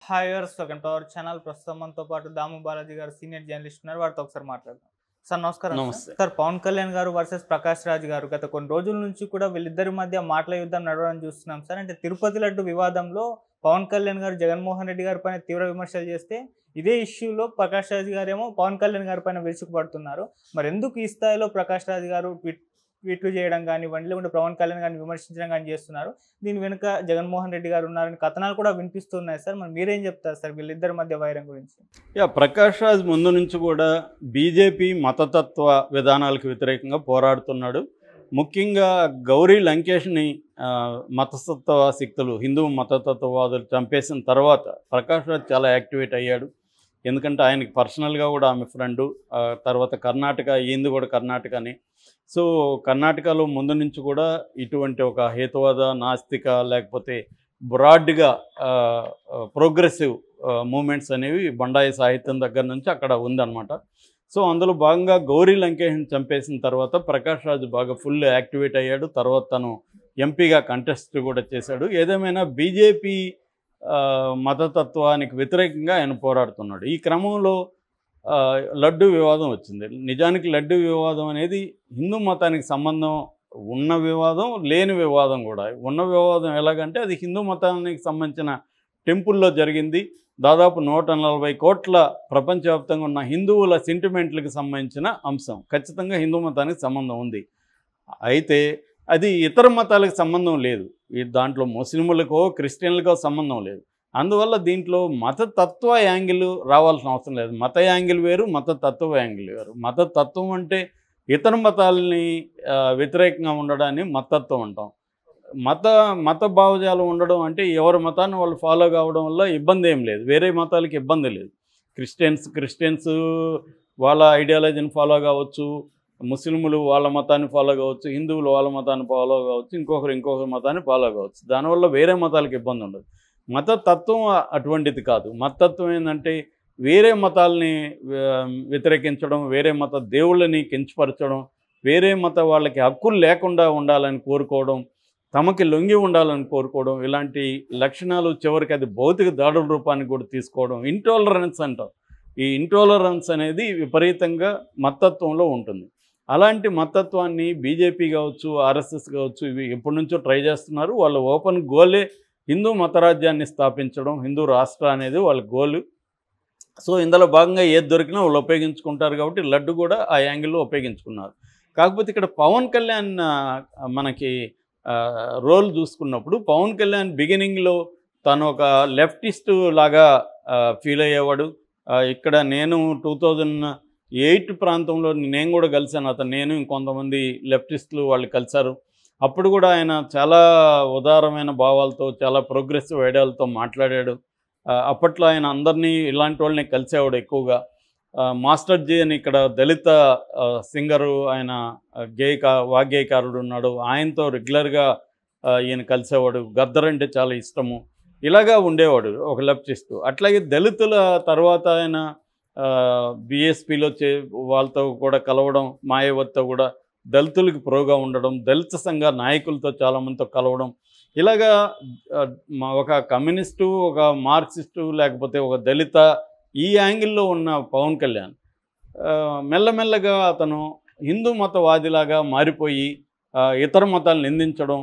Hi viewers, welcome to our channel. ప్రస్తుతం మనతో పాటు దాము బాలాజీ గారు సీనియర్ జర్నలిస్ట్ ఉన్నారు. వారితో ఒకసారి మాట్లాడదాం. సార్ నమస్కారం. నమస్తే. సార్, పవన్ కళ్యాణ్ గారు వర్సెస్ ప్రకాష్ రాజ్ గారు గత కొన్ని రోజుల నుంచి కూడా వీళ్ళిద్దరి మధ్య మాటల యుద్ధం నడవడం చూస్తున్నాం సార్. అంటే తిరుపతి లడ్డు వివాదంలో పవన్ కళ్యాణ్ గారు జగన్మోహన్ రెడ్డి గారి పైన తీవ్ర విమర్శలు చేస్తే, ఇదే ఇష్యూలో ప్రకాష్ రాజ్ గారేమో పవన్ కళ్యాణ్ గారి పైన విరుచుకుపడుతున్నారు. మరి ఎందుకు ఈ స్థాయిలో ప్రకాష్ రాజ్ గారు ట్వీట్లు చేయడం కానివ్వండి, లేకుంటే పవన్ కళ్యాణ్ గారిని విమర్శించడం కానీ చేస్తున్నారు? దీని వెనుక జగన్మోహన్ రెడ్డి గారు ఉన్నారని కథనాలు కూడా వినిపిస్తున్నాయి సార్. మరి మీరేం చెప్తారు సార్ వీళ్ళిద్దరి మధ్య వైరం గురించి? ప్రకాష్ రాజ్ ముందు నుంచి కూడా బీజేపీ మతతత్వ విధానాలకు వ్యతిరేకంగా పోరాడుతున్నాడు. ముఖ్యంగా గౌరీ లంకేష్ని మతతత్వ శక్తులు, హిందూ మతతత్వవాదులు చంపేసిన తర్వాత ప్రకాష్ రాజ్ చాలా యాక్టివేట్ అయ్యాడు. ఎందుకంటే ఆయనకి పర్సనల్గా కూడా ఆమె ఫ్రెండు. తర్వాత కర్ణాటక, ఈయనది కూడా కర్ణాటకని. సో కర్ణాటకలో ముందు నుంచి కూడా ఇటువంటి ఒక హేతువాద, నాస్తిక, లేకపోతే బ్రాడ్గా ప్రోగ్రెసివ్ మూమెంట్స్ అనేవి బండాయి సాహిత్యం దగ్గర నుంచి అక్కడ ఉందన్నమాట. సో అందులో భాగంగా గౌరీ లంకేష్ని చంపేసిన తర్వాత ప్రకాష్ రాజ్ బాగా ఫుల్ యాక్టివేట్ అయ్యాడు. తర్వాత తను ఎంపీగా కంటెస్ట్ కూడా చేశాడు. ఏదేమైనా బీజేపీ మతతత్వానికి వ్యతిరేకంగా ఆయన పోరాడుతున్నాడు. ఈ క్రమంలో లడ్డు వివాదం వచ్చింది. నిజానికి లడ్డు వివాదం అనేది హిందూ మతానికి సంబంధం ఉన్న వివాదం, లేని వివాదం కూడా. ఉన్న వివాదం ఎలాగంటే అది హిందూ మతానికి సంబంధించిన టెంపుల్లో జరిగింది. దాదాపు 140 కోట్ల ప్రపంచవ్యాప్తంగా ఉన్న హిందువుల సెంటిమెంట్లకు సంబంధించిన అంశం. ఖచ్చితంగా హిందూ మతానికి సంబంధం ఉంది. అయితే అది ఇతర మతాలకు సంబంధం లేదు. దాంట్లో ముస్లింలకో క్రిస్టియన్లకో సంబంధం లేదు. అందువల్ల దీంట్లో మతతత్వ యాంగిల్ రావాల్సిన అవసరం లేదు. మత యాంగిల్ వేరు, మతతత్వ యాంగిల్ వేరు. మతతత్వం అంటే ఇతర మతాలని వ్యతిరేకంగా ఉండడాన్ని మతతత్వం అంటాం. మత భావజాలం ఉండడం అంటే ఎవరి మతాన్ని వాళ్ళు ఫాలో కావడం వల్ల ఇబ్బంది ఏం లేదు. వేరే మతాలకి ఇబ్బంది లేదు. క్రిస్టియన్స్ వాళ్ళ ఐడియాలజీని ఫాలో కావచ్చు, ముస్లింలు వాళ్ళ మతాన్ని ఫాలో కావచ్చు, హిందువులు వాళ్ళ మతాన్ని ఫాలో కావచ్చు, ఇంకొకరు మతాన్ని ఫాలో కావచ్చు. దానివల్ల వేరే మతాలకు ఇబ్బంది ఉండదు. మతతత్వం అటువంటిది కాదు. మతతత్వం ఏంటంటే వేరే మతాలని వ్యతిరేకించడం, వేరే మత దేవుళ్ళని కించపరచడం, వేరే మత వాళ్ళకి హక్కులు లేకుండా ఉండాలని కోరుకోవడం, తమకి లొంగి ఉండాలని కోరుకోవడం, ఇలాంటి లక్షణాలు చివరికి అది భౌతిక దాడుల రూపాన్ని కూడా తీసుకోవడం. ఇంటాలరెన్స్ అంటాం. ఈ ఇంటాలరెన్స్ అనేది విపరీతంగా మతత్వంలో ఉంటుంది. అలాంటి మతత్వాన్ని బీజేపీ కావచ్చు, ఆర్ఎస్ఎస్ కావచ్చు, ఇవి ఎప్పటి నుంచో ట్రై చేస్తున్నారు. వాళ్ళ ఓపెన్ గోలే హిందూ మతరాజ్యాన్ని స్థాపించడం, హిందూ రాష్ట్ర అనేది వాళ్ళ గోలు. సో ఇందులో భాగంగా ఏది దొరికినా వాళ్ళు ఉపయోగించుకుంటారు. కాబట్టి లడ్డు కూడా ఆ యాంగిల్లో ఉపయోగించుకున్నారు. కాకపోతే ఇక్కడ పవన్ కళ్యాణ్ మనకి రోల్ చూసుకున్నప్పుడు, పవన్ కళ్యాణ్ బిగినింగ్లో తను ఒక లెఫ్టిస్ట్ లాగా ఫీల్ అయ్యేవాడు. ఇక్కడ నేను 2008 ప్రాంతంలో నేను కూడా కలిశాను. నేను ఇంకొంతమంది లెఫ్టిస్టులు వాళ్ళు కలిశారు. అప్పుడు కూడా ఆయన చాలా ఉదారమైన భావాలతో, చాలా ప్రోగ్రెసివ్ ఐడియాలతో మాట్లాడాడు. అప్పట్లో ఆయన అందరినీ ఇలాంటి వాళ్ళని కలిసేవాడు ఎక్కువగా. మాస్టర్ జీ అని ఇక్కడ దళిత సింగరు, ఆయన వాగ్గేయకారుడు ఉన్నాడు. ఆయనతో రెగ్యులర్గా ఈయన కలిసేవాడు. గద్దర్ అంటే చాలా ఇష్టము. ఇలాగా ఉండేవాడు ఒక లెఫ్టిస్టు. అట్లాగే దళితుల తర్వాత ఆయన బీఎస్పీలో వాళ్ళతో కూడా కలవడం, మాయావతితో కూడా దళితులకి ప్రోగా ఉండడం, దళిత సంఘ నాయకులతో చాలామందితో కలవడం, ఇలాగా ఒక కమ్యూనిస్టు, ఒక మార్క్సిస్టు, లేకపోతే ఒక దళిత, ఈ యాంగిల్లో ఉన్న పవన్ కళ్యాణ్ మెల్లమెల్లగా అతను హిందూ మతవాదిలాగా మారిపోయి ఇతర మతాలను నిందించడం,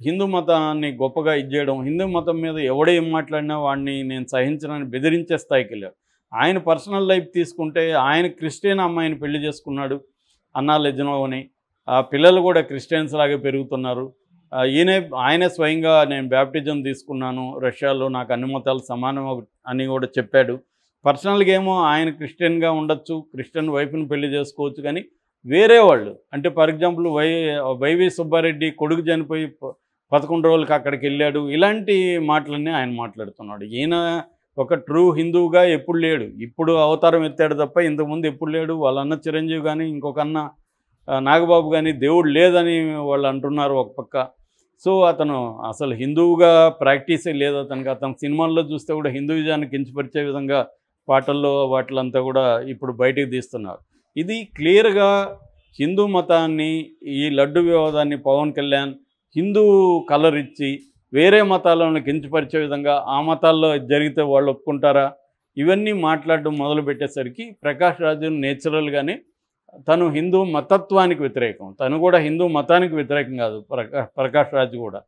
హిందూ మతాన్ని గొప్పగా ఇచ్చేయడం, హిందూ మతం మీద ఎవడేం మాట్లాడినా వాడిని నేను సహించనని బెదిరించే స్థాయికి వెళ్ళాడు. ఆయన పర్సనల్ లైఫ్ తీసుకుంటే ఆయన క్రిస్టియన్ అమ్మాయిని పెళ్లి చేసుకున్నాడు, అన్నా లెజ్నోని. ఆ పిల్లలు కూడా క్రిస్టియన్స్ లాగే పెరుగుతున్నారు. ఆయనే స్వయంగా నేను బ్యాప్టిజం తీసుకున్నాను రష్యాలో, నాకు అన్ని మతాలు సమానం అని కూడా చెప్పాడు. పర్సనల్గా ఏమో ఆయన క్రిస్టియన్గా ఉండొచ్చు, క్రిస్టియన్ వైఫ్ని పెళ్లి చేసుకోవచ్చు. కానీ వేరే వాళ్ళు అంటే ఫర్ ఎగ్జాంపుల్ వైవి సుబ్బారెడ్డి కొడుకు చనిపోయి 11 రోజులకి అక్కడికి వెళ్ళాడు. ఇలాంటి మాటలన్నీ ఆయన మాట్లాడుతున్నాడు. ఈయన ఒక ట్రూ హిందువుగా ఎప్పుడు లేడు. ఇప్పుడు అవతారం ఎత్తాడు తప్ప ఇంతకుముందు ఎప్పుడు లేడు. వాళ్ళన్న చిరంజీవి కానీ, ఇంకొక అన్న నాగబాబు కానీ దేవుడు లేదని వాళ్ళు అంటున్నారు ఒక పక్క. సో అతను అసలు హిందువుగా ప్రాక్టీసే లేదు అతనికి. అతను సినిమాల్లో చూస్తే కూడా హిందూయిజాన్ని కించపరిచే విధంగా పాటల్లో వాటిలంతా కూడా ఇప్పుడు బయటికి తీస్తున్నారు. ఇది క్లియర్గా హిందూ మతాన్ని, ఈ లడ్డు వివాదాన్ని పవన్ కళ్యాణ్ హిందూ కలర్ ఇచ్చి వేరే మతాలను కించపరిచే విధంగా ఆ మతాల్లో జరిగితే వాళ్ళు ఒప్పుకుంటారా, ఇవన్నీ మాట్లాడడం మొదలుపెట్టేసరికి ప్రకాష్ రాజు నేచురల్గానే తను హిందూ మతత్వానికి వ్యతిరేకం, తను కూడా హిందూ మతానికి వ్యతిరేకం కాదు. ప్రకాష్ రాజు కూడా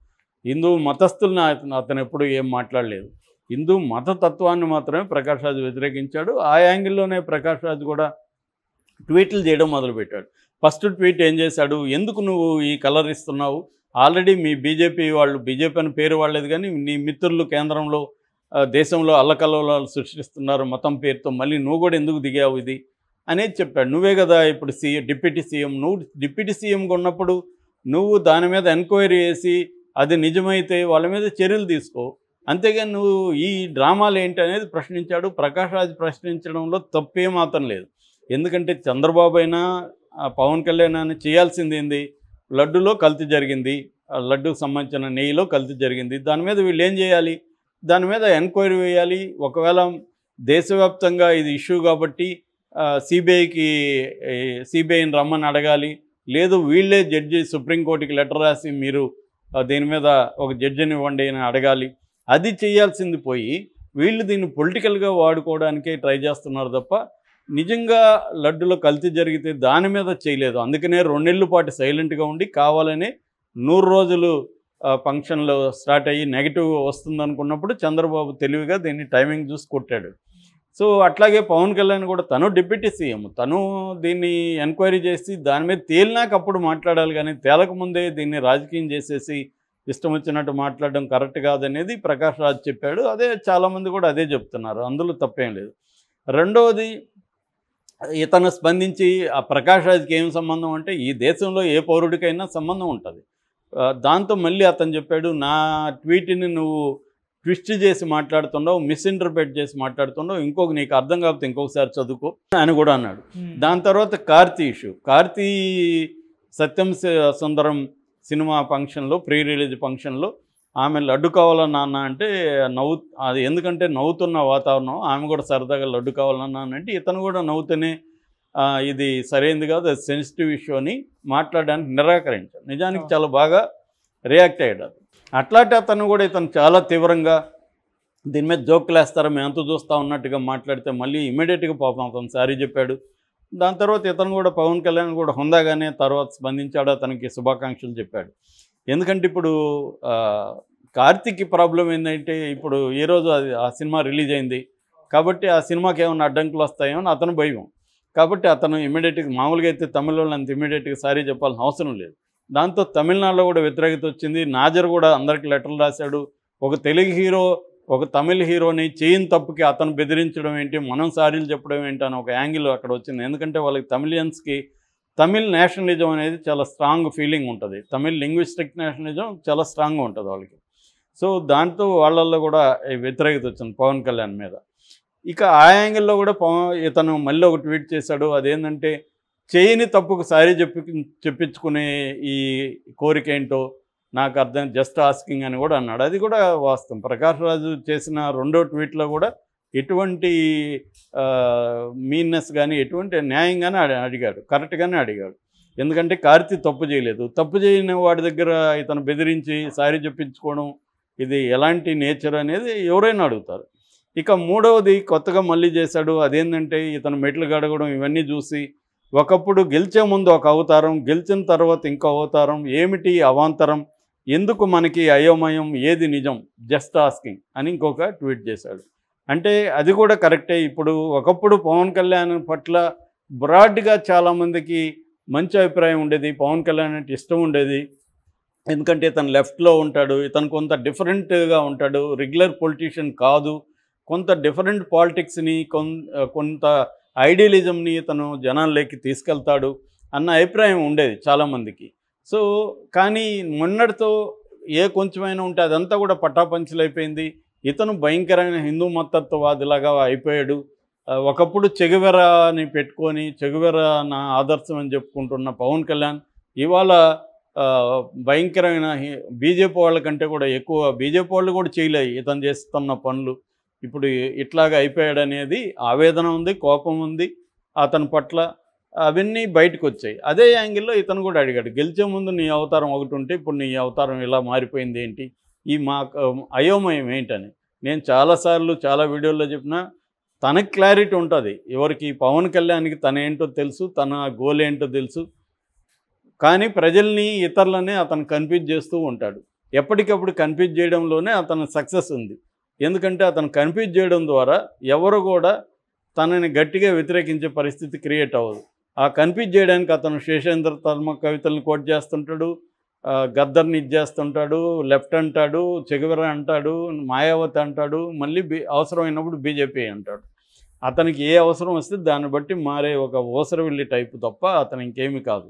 హిందూ మతస్థుల్ని అతను ఎప్పుడు ఏం మాట్లాడలేదు. హిందూ మతతత్వాన్ని మాత్రమే ప్రకాష్ రాజు వ్యతిరేకించాడు. ఆ యాంగిల్లోనే ప్రకాష్ రాజు కూడా ట్వీట్లు చేయడం మొదలుపెట్టాడు. ఫస్ట్ ట్వీట్ ఏం చేశాడు, ఎందుకు నువ్వు ఈ కలర్ ఇస్తున్నావు, ఆల్రెడీ మీ బీజేపీ వాళ్ళు, బీజేపీ అని పేరు వాడలేదు కానీ నీ మిత్రులు కేంద్రంలో దేశంలో అల్లకల్లోలాలు సృష్టిస్తున్నారు మతం పేరుతో, మళ్ళీ నువ్వు కూడా ఎందుకు దిగావు ఇది అనేది చెప్పాడు. నువ్వే కదా ఇప్పుడు డిప్యూటీ సీఎం, నువ్వు డిప్యూటీ సీఎంగా ఉన్నప్పుడు నువ్వు దాని మీద ఎంక్వైరీ చేసి అది నిజమైతే వాళ్ళ మీద చర్యలు తీసుకో, అంతేగాని నువ్వు ఈ డ్రామాలు ఏంటి అనేది ప్రశ్నించాడు. ప్రకాష్ రాజ్ ప్రశ్నించడంలో తప్పేమాత్రం లేదు. ఎందుకంటే చంద్రబాబు అయినా పవన్ కళ్యాణ్ అని చేయాల్సింది ఏంది, లడ్డులో కల్తీ జరిగింది, లడ్డుకు సంబంధించిన నెయ్యిలో కల్తీ జరిగింది, దాని మీద వీళ్ళు ఏం చేయాలి, దాని మీద ఎంక్వైరీ వేయాలి. ఒకవేళ దేశవ్యాప్తంగా ఇది ఇష్యూ కాబట్టి సిబిఐని రమ్మని అడగాలి, లేదు వీళ్ళే జడ్జి సుప్రీంకోర్టుకి లెటర్ రాసి మీరు దీని మీద ఒక జడ్జిని ఇవ్వండి అని అడగాలి. అది చేయాల్సింది పోయి వీళ్ళు దీన్ని పొలిటికల్గా వాడుకోవడానికే ట్రై చేస్తున్నారు తప్ప నిజంగా లడ్డులో కల్తీ జరిగితే దాని మీద చేయలేదు. అందుకనే 2 నెలల పాటు సైలెంట్గా ఉండి కావాలని 100 రోజులు ఫంక్షన్లో స్టార్ట్ అయ్యి నెగిటివ్ వస్తుందనుకున్నప్పుడు చంద్రబాబు తెలివిగా దీన్ని టైమింగ్ చూసి కొట్టాడు. సో అట్లాగే పవన్ కళ్యాణ్ కూడా తను డిప్యూటీ సీఎం, తను దీన్ని ఎంక్వైరీ చేసి దాని మీద తేలినాక అప్పుడు మాట్లాడాలి, కానీ తేలకముందే దీన్ని రాజకీయం చేసేసి ఇష్టం వచ్చినట్టు మాట్లాడడం కరెక్ట్ కాదనేది ప్రకాష్ రాజ్ చెప్పాడు. అదే చాలామంది కూడా అదే చెప్తున్నారు, అందులో తప్పేం లేదు. రెండవది, ఇతను స్పందించి ఆ ప్రకాష్ రాజ్కి ఏం సంబంధం అంటే ఈ దేశంలో ఏ పౌరుడికైనా సంబంధం ఉంటుంది. దాంతో మళ్ళీ అతను చెప్పాడు, నా ట్వీట్ని నువ్వు ట్విస్ట్ చేసి మాట్లాడుతున్నావు, మిస్ఇంటర్ప్రెట్ చేసి మాట్లాడుతున్నావు, నీకు అర్థం కాకపోతే ఇంకొకసారి చదువుకో అని కూడా అన్నాడు. దాని తర్వాత కార్తీ ఇష్యూ, కార్తీ సత్యం సుందరం సినిమా ఫంక్షన్లో, ప్రీ రిలీజ్ ఫంక్షన్లో ఆమె లడ్డు కావాలా నాన్న అంటే అది ఎందుకంటే నవ్వుతున్న వాతావరణం, ఆమె కూడా సరదాగా లడ్డు కావాలన్నా అంటే ఇతను కూడా నవ్వుతూనే ఇది సరైనది కాదు, అది సెన్సిటివ్ ఇష్యూ అని మాట్లాడడానికి నిరాకరించాడు. నిజానికి చాలా బాగా రియాక్ట్ అయ్యాడు. అట్లాంటి అతను కూడా ఇతను చాలా తీవ్రంగా దీని మీద జోకులు వేస్తారా మేము ఎంత చూస్తూ ఉన్నట్టుగా మాట్లాడితే మళ్ళీ ఇమీడియట్గా పాపం అతను సారీ చెప్పాడు. దాని తర్వాత ఇతను కూడా పవన్ కళ్యాణ్ కూడా హుందాగానే తర్వాత స్పందించాడు, అతనికి శుభాకాంక్షలు చెప్పాడు. ఎందుకంటే ఇప్పుడు కార్తీక్ ప్రాబ్లం ఏంటంటే ఇప్పుడు ఈరోజు ఆ సినిమా రిలీజ్ అయింది కాబట్టి ఆ సినిమాకి ఏమైనా అడ్డంకులు వస్తాయో అని అతను భయం. కాబట్టి అతను ఇమీడియట్గా, మామూలుగా అయితే తమిళ వాళ్ళు అంత ఇమీడియట్గా సారీ చెప్పాల్సిన అవసరం లేదు. దాంతో తమిళనాడులో కూడా వ్యతిరేకత వచ్చింది. నాజర్ కూడా అందరికి లెటర్లు రాశాడు. ఒక తెలుగు హీరో ఒక తమిళ హీరోని చేయని తప్పుకి అతను బెదిరించడం ఏంటి, మనం సారీలు చెప్పడం ఏంటి అని ఒక యాంగిల్ అక్కడ వచ్చింది. ఎందుకంటే వాళ్ళకి తమిళియన్స్కి తమిళ్ నేషనలిజం అనేది చాలా స్ట్రాంగ్ ఫీలింగ్ ఉంటుంది, తమిళ్ లింగ్విస్టిక్ నేషనలిజం చాలా స్ట్రాంగ్గా ఉంటుంది వాళ్ళకి. సో దాంతో వాళ్ళల్లో కూడా వ్యతిరేకత వచ్చింది పవన్ కళ్యాణ్ మీద. ఇక ఆ యాంగిల్లో కూడా ఇతను మళ్ళీ ఒక ట్వీట్ చేశాడు, అదేంటంటే చేయని తప్పుకు సారీ చెప్పించుకునే ఈ కోరిక ఏంటో నాకు అర్థం, జస్ట్ ఆస్కింగ్ అని కూడా అన్నాడు. అది కూడా వాస్తవం. ప్రకాష్ రాజు చేసిన 2వ ట్వీట్లో కూడా ఎటువంటి మీన్నెస్ కానీ ఎటువంటి న్యాయంగానే అడిగాడు, కరెక్ట్గానే అడిగాడు. ఎందుకంటే కార్తీ తప్పు చేయలేదు, తప్పు చేయని వాడి దగ్గర ఇతను బెదిరించి సారీ చెప్పించుకోవడం ఇది ఎలాంటి నేచర్ అనేది ఎవరైనా అడుగుతారు. ఇక 3వది కొత్తగా మళ్ళీ చేశాడు, అదేంటంటే ఇతను మెట్లు గడగడం ఇవన్నీ చూసి ఒకప్పుడు గెలిచే ముందు ఒక అవతారం, గెలిచిన తర్వాత ఇంకో అవతారం, ఏమిటి అవాంతరం, ఎందుకు మనకి అయోమయం, ఏది నిజం, జస్ట్ ఆస్కింగ్ అని ఇంకొక ట్వీట్ చేశాడు. అంటే అది కూడా కరెక్టే. ఇప్పుడు ఒకప్పుడు పవన్ కళ్యాణ్ పట్ల బ్రాడ్గా చాలామందికి మంచి అభిప్రాయం ఉండేది, పవన్ కళ్యాణ్ అంటే ఇష్టం ఉండేది. ఎందుకంటే ఇతను లెఫ్ట్లో ఉంటాడు, ఇతను కొంత డిఫరెంట్గా ఉంటాడు, రెగ్యులర్ పొలిటీషియన్ కాదు, కొంత డిఫరెంట్ పాలిటిక్స్ని కొంత ఐడియలిజంని ఇతను జనాల్లోకి తీసుకెళ్తాడు అన్న అభిప్రాయం ఉండేది చాలామందికి. సో కానీ మొన్నటితో కొంచెమైనా ఉంటే అదంతా కూడా పటాపంచలైపోయింది. ఇతను భయంకరమైన హిందూ మతత్వవాదిలాగా అయిపోయాడు. ఒకప్పుడు చెగువెరాని పెట్టుకొని చెగువెరా నా ఆదర్శం అని చెప్పుకుంటున్న పవన్ కళ్యాణ్ ఇవాళ భయంకరమైన బీజేపీ వాళ్ళకంటే కూడా ఎక్కువ బీజేపీ వాళ్ళు కూడా చేయలేదు ఇతను చేస్తున్న పనులు. ఇప్పుడు ఇట్లాగా అయిపోయాడనేది ఆవేదన ఉంది, కోపం ఉంది అతని పట్ల, అవన్నీ బయటకు వచ్చాయి. అదే యాంగిల్లో ఇతను కూడా అడిగాడు, గెలిచే ముందు నీ అవతారం ఒకటి ఉంటే ఇప్పుడు నీ అవతారం ఇలా మారిపోయింది ఏంటి, ఈ మా అయోమయం ఏంటని. నేను చాలాసార్లు చాలా వీడియోల్లో చెప్పినా తనకు క్లారిటీ ఉంటుంది. ఎవరికి పవన్ కళ్యాణ్కి తనేంటో తెలుసు, తన గోల్ ఏంటో తెలుసు. కానీ ప్రజల్ని ఇతరులని అతను కన్ఫ్యూజ్ చేస్తూ ఉంటాడు. ఎప్పటికప్పుడు కన్ఫ్యూజ్ చేయడంలోనే అతను సక్సెస్ ఉంది. ఎందుకంటే అతను కన్ఫ్యూజ్ చేయడం ద్వారా ఎవరు కూడా తనని గట్టిగా వ్యతిరేకించే పరిస్థితి క్రియేట్ అవ్వదు. ఆ కన్ఫ్యూజ్ చేయడానికి అతను శేషేంద్ర ధర్మ కవితలను కోట్ చేస్తుంటాడు, గద్దర్ని ఇచ్చేస్తుంటాడు, లెఫ్ట్ అంటాడు, చెగువెర అంటాడు, మాయావతి అంటాడు, మళ్ళీ అవసరమైనప్పుడు బీజేపీ అంటాడు. అతనికి ఏ అవసరం వస్తే దాన్ని బట్టి మారే ఒక ఓసరవిల్లి టైపు తప్ప అతను ఇంకేమీ కాదు.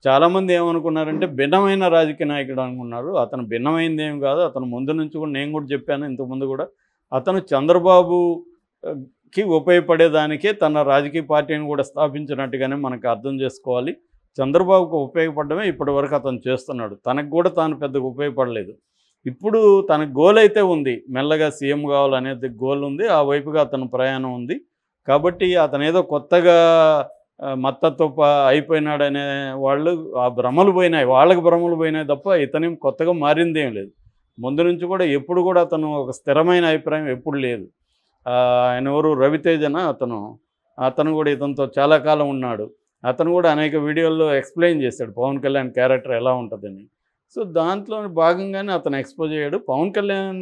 చాలామంది ఏమనుకున్నారంటే భిన్నమైన రాజకీయ నాయకుడు అనుకున్నారు. అతను భిన్నమైంది ఏమి కాదు. అతను ముందు నుంచి కూడా నేను కూడా చెప్పాను ఇంతకుముందు కూడా, అతను చంద్రబాబుకి ఉపయోగపడేదానికే తన రాజకీయ పార్టీని కూడా స్థాపించినట్టుగానే మనకు అర్థం చేసుకోవాలి. చంద్రబాబుకు ఉపయోగపడమే ఇప్పటివరకు అతను చేస్తున్నాడు. తనకు కూడా తాను పెద్దగా ఉపయోగపడలేదు. ఇప్పుడు తన గోల్ అయితే ఉంది, మెల్లగా సీఎం కావాలనేది గోల్ ఉంది. ఆ వైపుగా అతను ప్రయాణం ఉంది. కాబట్టి అతను ఏదో కొత్తగా మత్తత్వ అయిపోయినాడనే వాళ్ళు ఆ భ్రమలు పోయినాయి, వాళ్ళకి భ్రమలు పోయినాయి తప్ప ఇతనేం కొత్తగా మారిందేం లేదు. ముందు నుంచి కూడా ఎప్పుడు కూడా అతను ఒక స్థిరమైన అభిప్రాయం ఎప్పుడు లేదు. ఆయన ఎవరు రవితేజన అతను కూడా ఇతనితో చాలా కాలం ఉన్నాడు. అతను కూడా అనేక వీడియోల్లో ఎక్స్ప్లెయిన్ చేశాడు పవన్ కళ్యాణ్ క్యారెక్టర్ ఎలా ఉంటుందని. సో దాంట్లో భాగంగానే అతను ఎక్స్పోజ్ అయ్యాడు. పవన్ కళ్యాణ్